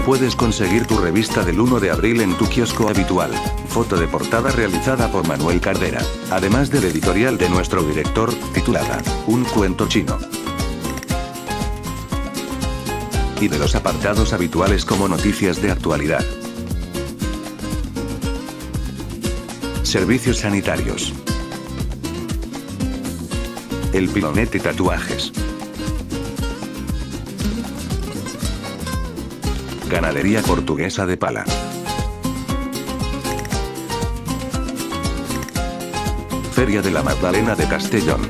puedes conseguir tu revista del 1 de abril en tu kiosco habitual. Foto de portada realizada por Manuel Cardera, además del editorial de nuestro director, titulada Un cuento chino. Y de los apartados habituales como noticias de actualidad. Servicios sanitarios. El Pilonete Tatuajes. Ganadería portuguesa de Pala. Feria de la Magdalena de Castellón.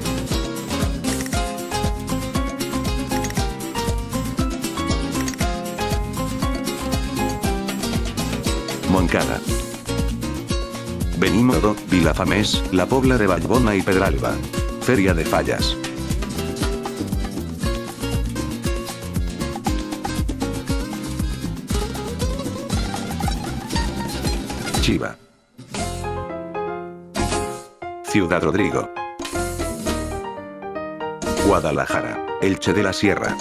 Moncada. Benimodo, Vilafamés, La Pobla de Vallbona y Pedralba. Feria de Fallas. Chiva. Ciudad Rodrigo. Guadalajara, Elche de la Sierra.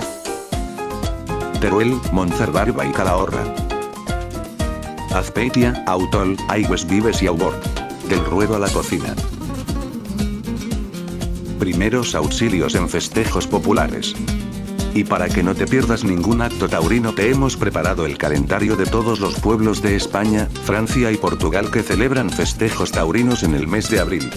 Teruel, Monzarbarba y Calahorra. Azpeitia, Autol, Aigües Vives y Aubord. Del ruedo a la cocina. Primeros auxilios en festejos populares. Y para que no te pierdas ningún acto taurino te hemos preparado el calendario de todos los pueblos de España, Francia y Portugal que celebran festejos taurinos en el mes de abril.